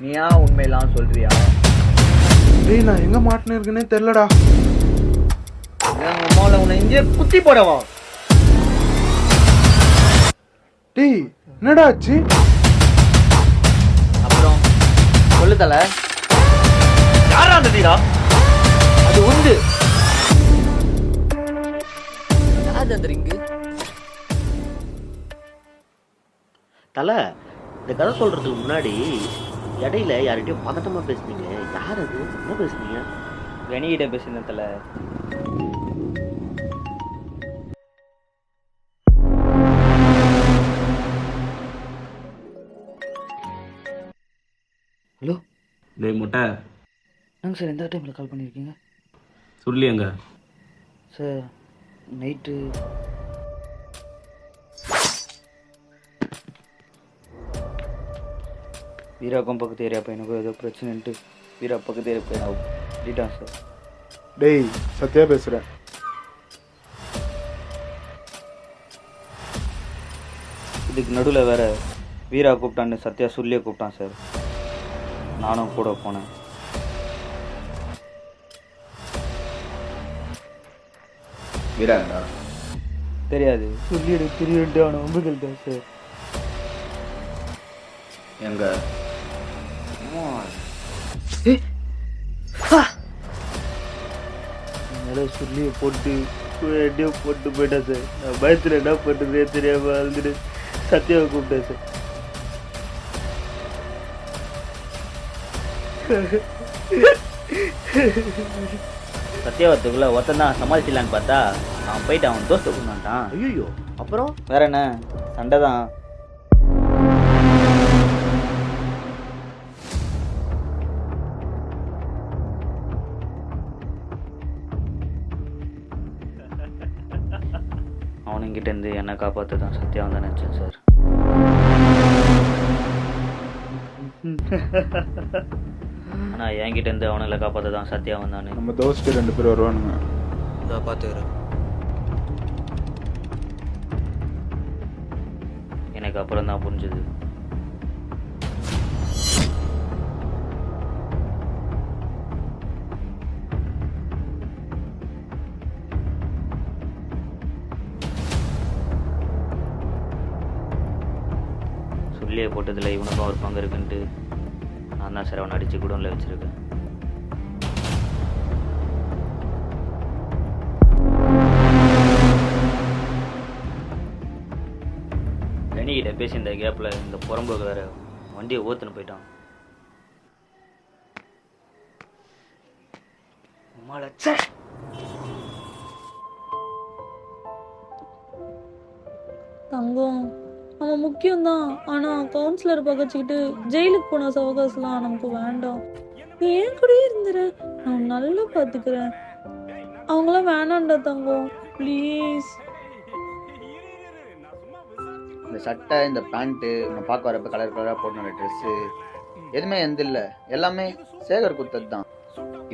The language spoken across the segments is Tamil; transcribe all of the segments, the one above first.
நீயா உண்மையெல்லாம் சொல்றியா? டேய் நான் எங்க மாட்டினு இருக்குன்னே தெரியலடா. எங்க அம்மாவில் உன்னை இங்கே குத்தி போடவா? டேய் என்னடா ஆச்சு? அப்புறம் சொல்லு தல. யாரா அந்த நீடா? அது உண்டு. யார் அந்த ரிங்கு? தல, இந்த கதை சொல்றதுக்கு முன்னாடி இடையில யார்கிட்டயும் பதட்டமா பேசுனீங்க. யார் அது? என்ன பேசுனீங்க? கணிகிட்ட பேசினேன் தல. ஹலோ டேய் முட்டை, நாங்கள் சார் எந்த டைமில் கால் பண்ணியிருக்கீங்க? சொல்லியங்க. சார் நைட்டு வீராக்கம் பக்கத்து ஏரியா பையனுக்கும் ஏதோ பிரச்சனைன்ட்டு வீரா பக்கத்து ஏரியா பையன் சொல்லிட்டான் சார். டேய் சத்யா பேசுறேன். இதுக்கு நடுவில் வேற வீரா கூப்பிட்டான்னு சத்யா சொல்லியே கூப்பிட்டான் சார். நானும் கூட போனேன். வீராங்கடா தெரியாது சொல்லி எனக்கு தெரியுன்ட்டு அவனை ஒம்புகள் தான் சார். எங்க என்னால சொல்லியை போட்டு எடையோ போட்டு போயிட்டேன் சார். நான் பயத்தில் என்ன பண்ணுறதே தெரியாமல் அழுதுட்டு சத்யாவை கூப்பிட்டேன் சார். சத்யாவத்துக்குள்ள ஒருத்தன் தான் சமாளிச்சிடலான்னு பார்த்தா அவன் போயிட்டு அவன் தோஸ்தை கொண்டு வந்துட்டான். ஐயோ, அப்புறம் வேற என்ன சண்டை தான். அவனுங்கிட்ட இருந்து என்னை காப்பாற்ற தான் சத்யா வந்து நினச்சேன் சார். ஆனால் என்கிட்ட இருந்து அவனுங்களை காப்பாற்ற தான் சத்யா வந்தானு. நம்ம தோஸ்ட்டு 2 பேர் வருவானுங்க. நான் பார்த்துக்கிறேன். எனக்கு அப்புறம் தான் புரிஞ்சுது. சொல்லியே போட்டதில் இவனுக்கும் ஒரு பங்கு இருக்குன்ட்டு நான் தான் சார் அவனை அடித்து குடோனில் வச்சுருக்கேன். கனிகிட்ட பேசி இந்த கேப்பில் இந்த புறம்போக்கு வேற வண்டியை ஓத்துன்னு போயிட்டான். தங்கம் அவன் முக்கியம்தான். ஆனால் கவுன்சிலர் பகச்சிக்கிட்டு ஜெயிலுக்கு போன சவகாசம்லாம் நமக்கு வேண்டாம். நீ ஏன் கூடயே இருந்துற, நான் நல்லா பார்த்துக்கிறேன். அவங்களாம் வேணாண்டா தங்கம், ப்ளீஸ். இந்த சட்டை, இந்த பேண்ட்டு, உன்னை பார்க்க வரப்ப கலர் கலராக போட்டு ட்ரெஸ்ஸு எதுவுமே எந்த இல்லை, எல்லாமே சேகர் கொடுத்தது தான்.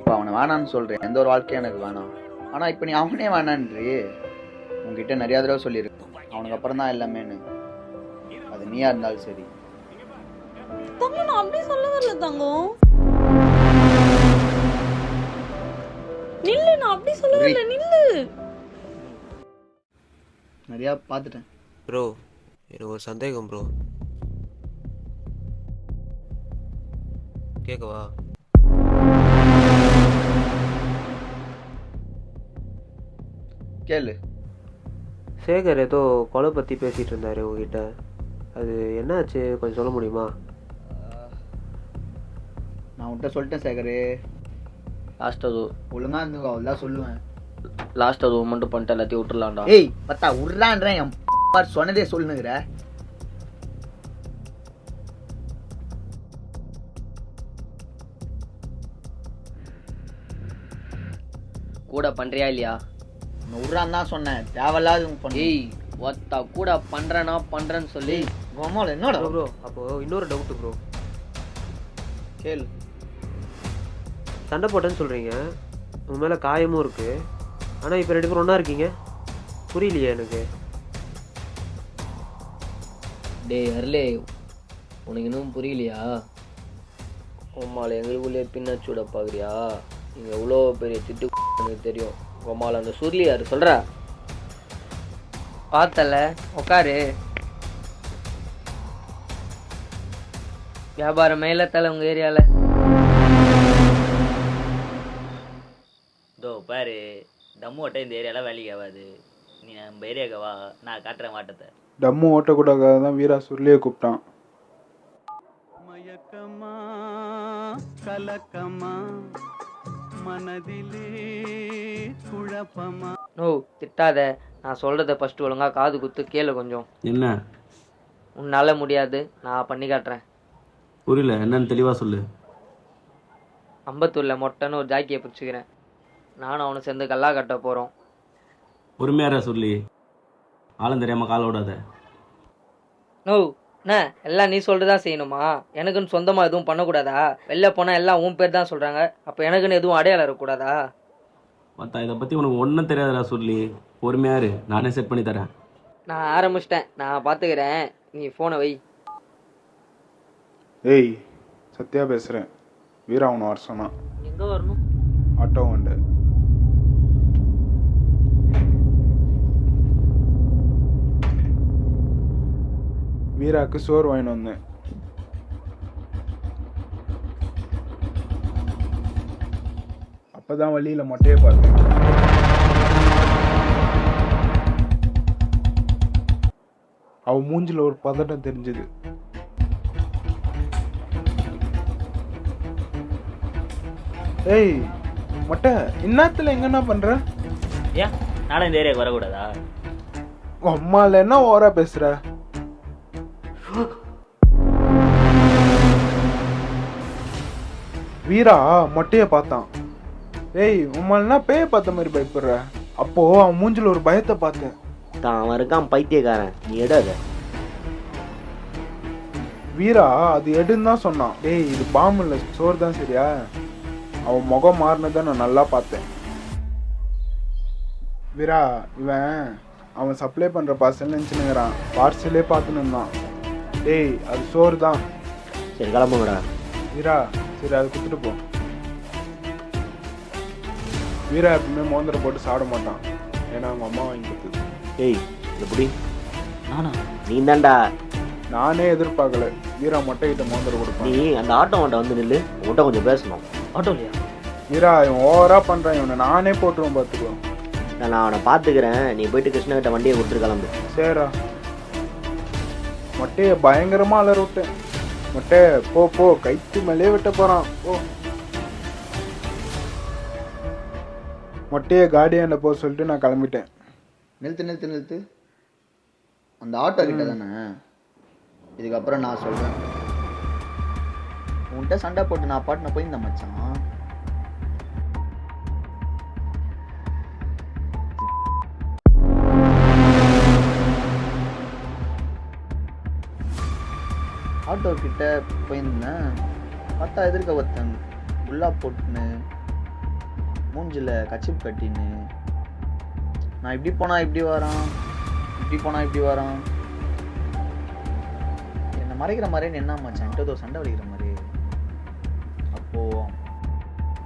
இப்போ அவனை வேணான்னு சொல்கிறேன். எந்த ஒரு வாழ்க்கையும் எனக்கு வேணாம். ஆனால் இப்போ நீ அவனே வேணான்றி. உங்ககிட்ட நிறையா தடவை சொல்லியிருக்கேன் அவனுக்கு அப்புறம் தான் எல்லாமேன்னு. அது நீயா இருந்தாலும் சரி. தங்கம் நான் அப்படி சொல்ல வரல தங்கம், நில்லு. நான் அப்படி சொல்ல வரல, நில்லு. நிறையா பார்த்துட்டேன். ப்ரோ, எனக்கு ஒரு சந்தேகம் ப்ரோ, கேட்கவா? கேளு. சேகர் ஏதோ கொலை பற்றி பேசிகிட்டு இருந்தார் உங்ககிட்ட. அது என்னாச்சு கொஞ்சம் சொல்ல முடியுமா? நான் உன்கிட்ட சொல்லிட்டேன் சேகரு. லாஸ்ட் அது ஒழுங்கா இருந்துக்கோ, அவ்வளோதான் சொல்லுவேன். லாஸ்ட் அது மட்டும் பண்ணிட்டு எல்லாத்தையும் விட்டுலாம்டா. ஏய் பத்தா உர்றான்றேன். என் சொன்னதே சொல்லுங்கிற. கூட பண்றியா இல்லையா? உர்றான்னு தான் சொன்னேன். தேவையில்லாத பண்ணி. ஏய் ஒத்தா கூட பண்றேன்னா பண்றேன்னு சொல்லி கோமால என்னடா ப்ரோ ப்ரோ, அப்போது இன்னொரு டவுட்டு ப்ரோ. கேளு. சண்டை போட்டேன்னு சொல்கிறீங்க, உன் மேலே காயமும் இருக்குது. ஆனால் இப்போ 2 பேரும் ஒன்றா இருக்கீங்க, புரியலையே எனக்கு. டேய் அர்லே, உனக்கு இன்னும் புரியலையா? உம்மால எங்களுக்குள்ளேயே பின்னாச்சு விட பார்க்குறியா? நீங்கள் எவ்வளோ பெரிய திட்டு எனக்கு தெரியும். உம்மால அந்த சுருளி யார் சொல்கிறா? பார்த்தல உட்காரு. வியாபாரம் மேல தலை உங்கள் ஏரியாவில். இதோ பாரு, தம்மு ஓட்ட இந்த ஏரியாலாம் வேலைக்கு ஆகாது. நீ நம்ம ஏரியாவுக்கு வா, நான் காட்டுறேன் மாட்டத்தை. டம்மு ஓட்டக்கூடாது தான் வீரா சுருளியை கூப்பிட்டான். மயக்கமா கலக்கமா மனதிலே குழப்பமா. நோ திட்டாத, நான் சொல்கிறத ஃபஸ்ட்டு ஒழுங்காக காது குத்து கேளு கொஞ்சம். என்ன உன்னால் முடியாது, நான் பண்ணி காட்டுறேன். புரியல, என்னன்னு தெளிவாக சொல்லு. அம்பத்தூரில் மொட்டைன்னு ஒரு ஜாக்கியை பிடிச்சிக்கிறேன். நானும் அவனை சேர்ந்து கல்லா கட்ட போகிறோம். பொறுமையாரா சொல்லி ஆளும் தெரியாமல் காலை விடாத. நோ என்ன எல்லாம் நீ சொல்லிட்டு தான் செய்யணுமா? எனக்குன்னு சொந்தமாக எதுவும் பண்ணக்கூடாதா? வெளில போனால் எல்லாம் உன் பேர் தான் சொல்கிறாங்க. அப்போ எனக்குன்னு எதுவும் அடையாளம் இருக்கக்கூடாதா? பார்த்தா இதை பற்றி உனக்கு ஒன்றும் தெரியாதடா சொல்லி. பொறுமையாரு, நானே செட் பண்ணி தரேன். நான் ஆரம்பிச்சிட்டேன், நான் பார்த்துக்கிறேன். நீ ஃபோனை வை. ஏய் சத்யா பேசுகிறேன். வீரா அவனை வர சொன்னான். எங்கே வரணும்? ஆட்டோ உண்டு. வீராக்கு சோறு வாங்கிட்டு வந்தேன். அப்பதான் வழியில மொட்டையை பார்த்தேன். அவ மூஞ்சில ஒரு பதட்டம் தெரிஞ்சது. ஏய் மொட்டை, இந்நேரத்துல எங்கன்னா பண்ற? ஏன் நானும் இந்த ஏரியாவுக்கு வரக்கூடாதா? அம்மால என்ன ஓரா பேசுற? வீரா மொட்டைய பார்த்தான். ஏய் உம்மாலனா பேய பார்த்த மாதிரி பயப்படுற? அப்போ அவன் மூஞ்சில ஒரு பயத்தை பார்த்தேன். தான் அவன் இருக்கான் பைத்தியக்காரன், நீ எடாத. வீரா அது எடுன்னு தான் சொன்னான். டேய் இது பாம்பு இல்லை, சோறு தான். சரியா? அவன் முகம் மாறினதை நான் நல்லா பார்த்தேன். வீரா இவன் அவன் சப்ளை பண்ற பார்சல் நினச்சுனுங்கிறான். பார்சலே பார்த்துன்னு இருந்தான். டேய் அது சோறு தான். சரி கிளம்புங்கடா. வீரா சரி அதை கொடுத்துட்டு போ. வீரா எப்பவுமே மோந்திர போட்டு சாப்பிட மாட்டான். ஏன்னா அவங்க அம்மா வாங்கி கொடுத்தது. ஏய் எப்படி நானா? நீ தான்டா. நானே எதிர்பார்க்கல வீரா மொட்டை கிட்ட மோந்திர கொடுப்பான். நீ அந்த ஆட்டோ அவன்கிட்ட வந்து நில்லு, உன்கிட்ட கொஞ்சம் பேசணும். ஆட்டோ இல்லையா? வீரா இவன் ஓவரா பண்றான். இவனை நானே போட்டுருவேன் பார்த்துக்கோ. நான் அவனை பார்த்துக்கிறேன், நீ போயிட்டு கிருஷ்ணா கிட்ட வண்டியை கொடுத்துட்டு கிளம்பு. சரிடா. மொட்டைய பயங்கரமா அலற விட்டேன். மொட்டை போ போ, கைத்து மேலே விட்ட போறான் போ. மொட்டைய காடியாண்ட போ சொல்லிட்டு நான் கிளம்பிட்டேன். நிறுத்து. அந்த ஆட்டோ கிட்ட தானே. இதுக்கப்புறம் நான் சொல்றேன். உன்கிட்ட சண்டை போட்டு நான் பாட்டுன போயிருந்தேன் மச்சான். ஆட்டோ கிட்ட போயிருந்தேன். பார்த்தா எதிர்க்க ஒருத்தன் புல்லா போட்டுன்னு மூஞ்சில கச்சிப் கட்டின்னு, நான் இப்படி போனா இப்படி வரான், என்னை மறைக்கிற மாதிரி என்ன மச்சான், என்கிட்ட ஏதோ சண்டை வலிக்கிற மாதிரி. அப்போ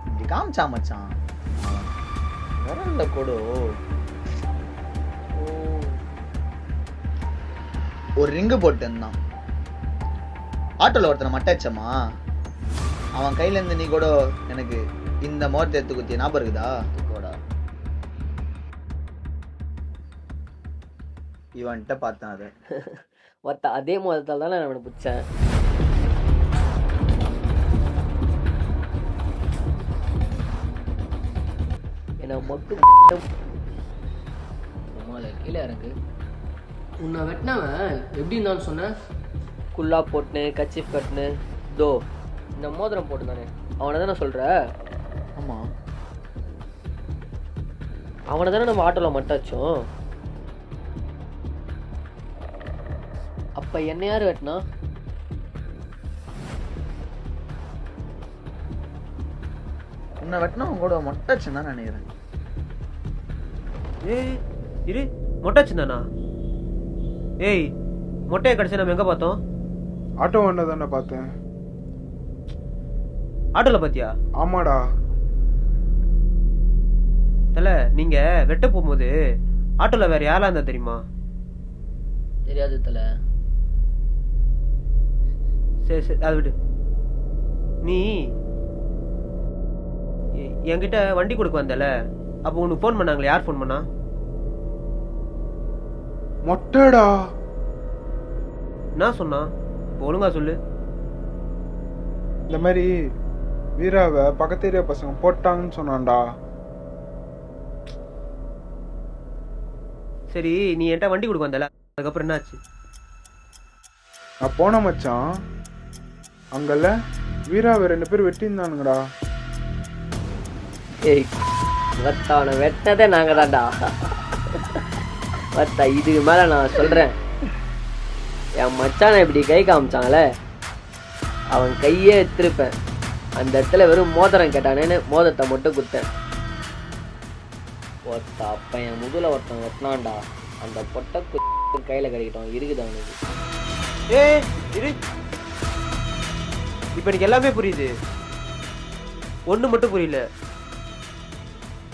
இப்படி காமிச்சா மச்சான், விரல்ல கூட ஒரு ரிங்கு போட்டு இருந்தான். ஆட்டோல ஒருத்தனை மட்டாச்சம்மா, அவன் கையில இருந்து நீ கூட எனக்கு இந்த மோரத்தை எடுத்து குத்திய ஞாபகம் இருக்குதா? இவன்கிட்ட பார்த்தேன் அதை. அதே மோதத்தால் தான் நான் அவனை பிடிச்சேன். என்ன மட்டும் கீழே இறங்கு. உன்னை வெட்டினவன் எப்படி இருந்தான்னு சொன்ன? குல்லா போட்டுன்னு கச்சிப் கட்டுன்னு தோ இந்த மோதிரம் போட்டு தானே அவனை தானே சொல்கிற? ஆமாம், அவனை தானே நம்ம ஆட்டோவில் மட்டாச்சோம். அப்போ என்ன யார் வெட்டினா? உன்னை வெட்டினவன் கூட மொட்டாச்சுன்னு தான் நினைக்கிறேன். ஏய் இரு, மொட்டாச்சு தானா? ஏய் மொட்டையை கடிச்சு நம்ம எங்கே பார்த்தோம்? ஆட்டோ ஒன்றை தானே பார்த்தேன். ஆட்டோல பாத்தியா? ஆமாடா. தல நீங்க வெட்ட போகும்போது ஆட்டோல வேற யாரா இருந்தா தெரியுமா? தெரியாது தல. சரி சரி அதை விடு. நீ என்கிட்ட வண்டி கொடுக்க வந்தல, அப்போ உனக்கு ஃபோன் பண்ணாங்களே, யார் ஃபோன் பண்ணா? மொட்டடா. என்ன சொன்னா? இப்போ ஒழுங்கா சொல்லு. இந்த மாதிரி வீராவை பக்கத்து ஏரியா பசங்க போட்டாங்கன்னு சொன்னான்டா. சரி நீ என்கிட்ட வண்டி கொடுக்க வந்தல, அதுக்கப்புறம் என்னாச்சு? நான் போன மச்சான், அங்கல்ல வீராவை 2 பேர் வெட்டியிருந்தானுங்கடா. ஏய் மத்தாவனை வெட்டினதே நாங்க தான்டா. மத்தா இதுக்கு மேல நான் சொல்றேன், என் மச்சானை இப்படி கை காமிச்சாங்களே, அவன் கையே எடுத்திருப்பேன். அந்த இடத்துல வெறும் மோதிரம் கேட்டானேன்னு மோதிரத்தை மட்டும் கொடுத்தேன். ஒருத்த அப்ப என் முதுல ஒருத்தன் வெட்டினான்டா, அந்த பொட்டை கையில கறிக்கிட்டோம் இருக்குது அவனுக்கு. ஏ இரு, இப்ப எனக்கு எல்லாமே புரியுது. ஒண்ணு மட்டும் புரியல.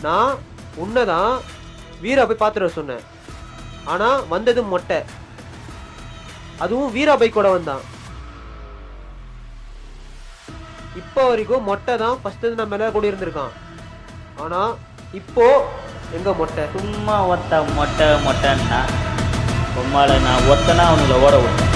நான் உன்னதான் வீரா போய் பாத்துட சொன்னேன், ஆனா வந்தது மொட்டை, அதுவும் வீரா பைக் கூட வந்தான். இப்போ வரைக்கும் மொட்டை தான் ஃபர்ஸ்ட் நம்ம மேல கூட இருந்திருக்கான், ஆனா இப்போ எங்க மொட்டை? சும்மா ஒத்த மொட்டை மொட்டைன்னா உம்மால நான் ஒத்தனா அவனுங்களை ஓட விட்டேன்.